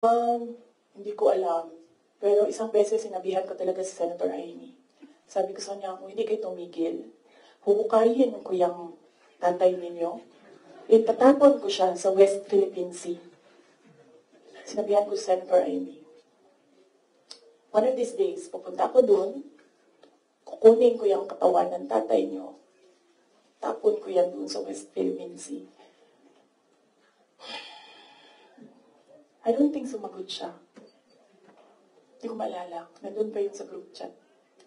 Hindi ko alam. Pero isang beses sinabihan ko talaga si Senator Amy. Sabi ko sa niya, kung hindi kayo tumigil, huhukayin ko yung tatay ninyo. Itatapon ko siya sa West Philippine Sea. Sinabihan ko si Senator Amy. One of these days, pupunta ako doon, kukunin ko yung katawan ng tatay niyo, tapon ko yan doon sa West Philippine Sea. I don't think sumagot siya. Hindi ko maalala. Nandun pa yun sa group chat.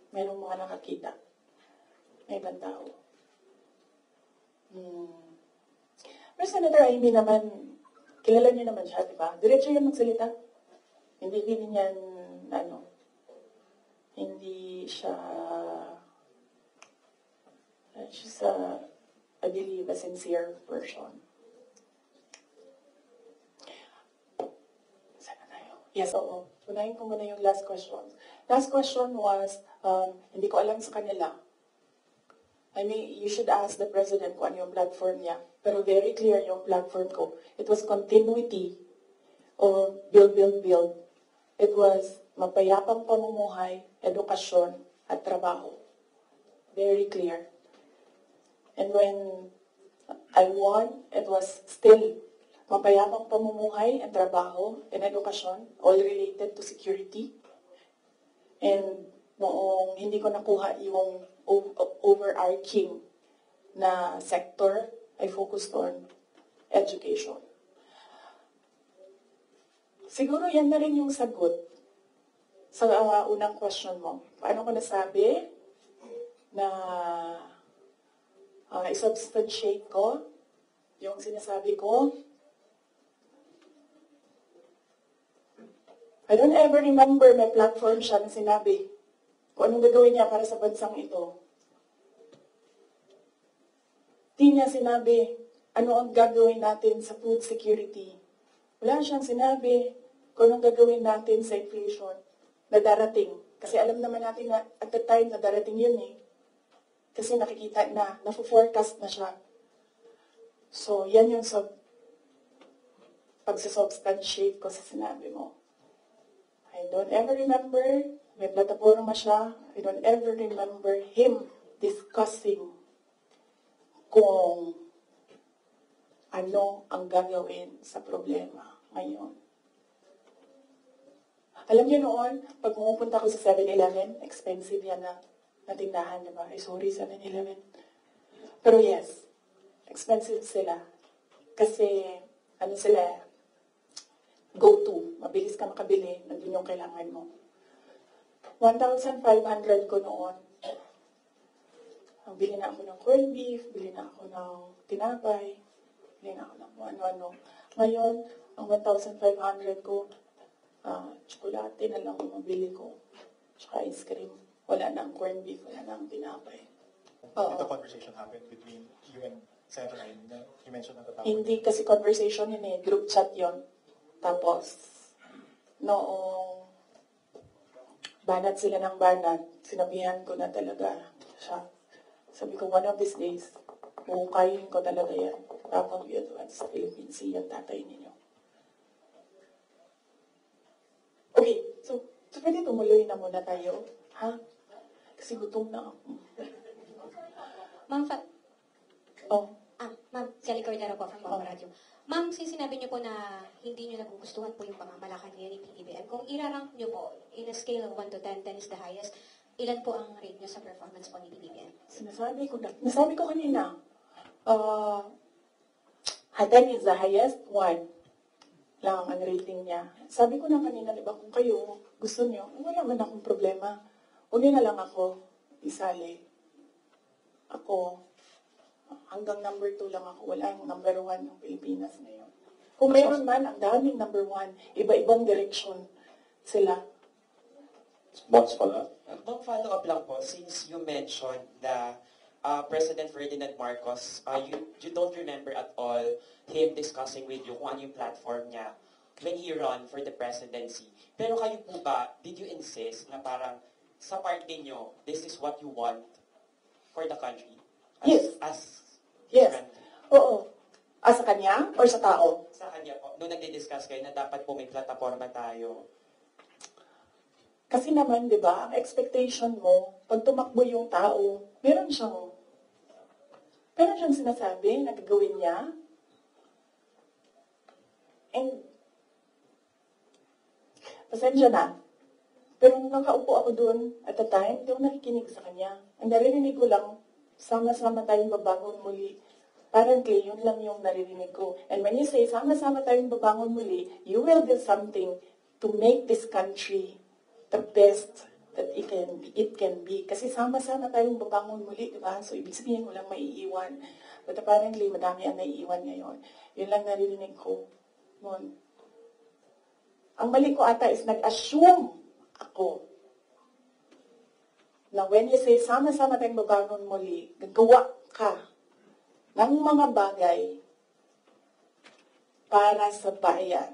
Merong mga nakakita. May ibang tao. Pero Senator Amy naman, kilala niyo naman siya, di ba? Diretso yun magsalita. Hindi yan, hindi siya, she's I believe, a sincere person. Yes, oo. Unahin ko muna yung last question. Last question was, hindi ko alam sa kanila. I mean, you should ask the President kung ano yung platform niya. Pero very clear yung platform ko. It was continuity or build. It was mapayapang pamumuhay, edukasyon, at trabaho. Very clear. And when I won, it was still mapayapang pamumuhay and trabaho and edukasyon, all related to security. And noong hindi ko nakuha yung overarching na sector, I focused on education. Siguro yan na rin yung sagot sa unang question mo. Paano ko nasabi na i-substantiate ko yung sinasabi ko? I don't ever remember may platform siya na sinabi kung anong gagawin niya para sa bansang ito. Di niya sinabi ano ang gagawin natin sa food security. Wala siyang sinabi kung anong gagawin natin sa inflation na darating. Kasi alam naman natin na at the time na darating yun eh. Kasi nakikita na, na-forecast na siya. So, yan yung pagsasubstantiate ko sa sinabi mo. I don't ever remember, may plataforma siya, I don't ever remember him discussing kung ano ang gagawin sa problema ngayon. Alam niyo noon, pag pumupunta ko sa 7-Eleven, expensive yan na tindahan, diba? Ay, sorry, 7-Eleven. Pero yes, expensive sila. Kasi, ano sila, go-to. Mabilis ka makabili, nandun yung kailangan mo. 1,500 ko noon. Bili na ako ng corned beef, bili na ako ng tinapay, bili na ako ng ano-ano. Ngayon, ang 1,500 ko, tsokolate na lang mabili ko. Tsaka ice cream. Wala na ang corned beef, wala na ang tinapay. Did the conversation happen between you and Senator Amy? You mentioned at the time. Hindi kasi conversation yun eh, group chat yun. Tapos, noong banat sila ng banat, sinabihan ko na talaga siya. Sabi ko, one of these days, huhukayin ko talaga yan. Tapos yun, sa Philippine Sea, yung tatay ninyo. Okay, so pwede tumuloy na muna tayo, ha? Kasi gutom na ako. Ma'am, Ma'am, Sally Cordero po from Bomba Radio. Ma'am, sinabi niyo po na hindi niyo nagugustuhan po yung pamamalakad niya ni PBBM. Kung irarank niyo po, in a scale of 1 to 10, 10 is the highest, ilan po ang rate niyo sa performance po ni PBBM? Nasabi ko kanina, 10 is the highest, 1 lang ang rating niya. Sabi ko na kanina, di ba, kung kayo gusto niyo, wala man akong problema. Uli na lang ako, isali. Ako, hanggang number 2 lang ako. Wala yung number 1 ng Pilipinas ngayon. Kung mayroon man, ang daming number 1. Iba-ibang direksyon sila. Box follow-up? Follow-up lang po, since you mentioned the President Ferdinand Marcos, you don't remember at all him discussing with you kung ano yung platform niya when he ran for the presidency. Pero kayo po ba, did you insist na parang sa party niyo, this is what you want for the country? Yes. Oo. Sa kanya or sa tao? Sa kanya po, nung nagdi-discuss kayo na dapat po may plataforma tayo. Kasi naman, di ba, ang expectation mo, pag tumakbo yung tao, meron siyang sinasabi na gagawin niya. And, pasensya na. Pero nung nakaupo ako doon at the time, hindi ako nakikinig sa kanya. Ang naririnig ko lang, sama-sama tayong babangon muli. Apparently, yun lang yung naririnig ko. And when you say, sama-sama tayong babangon muli, you will do something to make this country the best that it can be. Kasi sama-sama tayong babangon muli, di ba? So, ibig sabihin, walang maiiwan. But apparently, madami ang naiiwan ngayon. Yun lang naririnig ko noon. Ang mali ko ata is nag-assume ako na when you say, sama-sama tayong babangon muli, gagawa ka ng mga bagay para sa bayan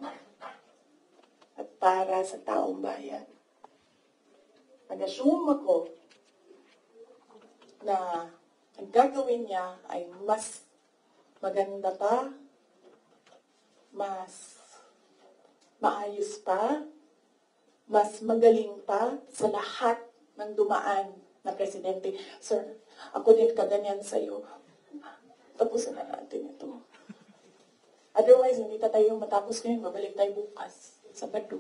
at para sa taong bayan. Nag-assume ako na ang gagawin niya ay mas maganda pa, mas maayos pa, mas magaling pa sa lahat ng dumaan na presidente. Sir, ako din kaganyan sa'yo. Tapusin na natin ito. Otherwise, hindi tayo matapos ngayon. Babalik tayo bukas. Sabado.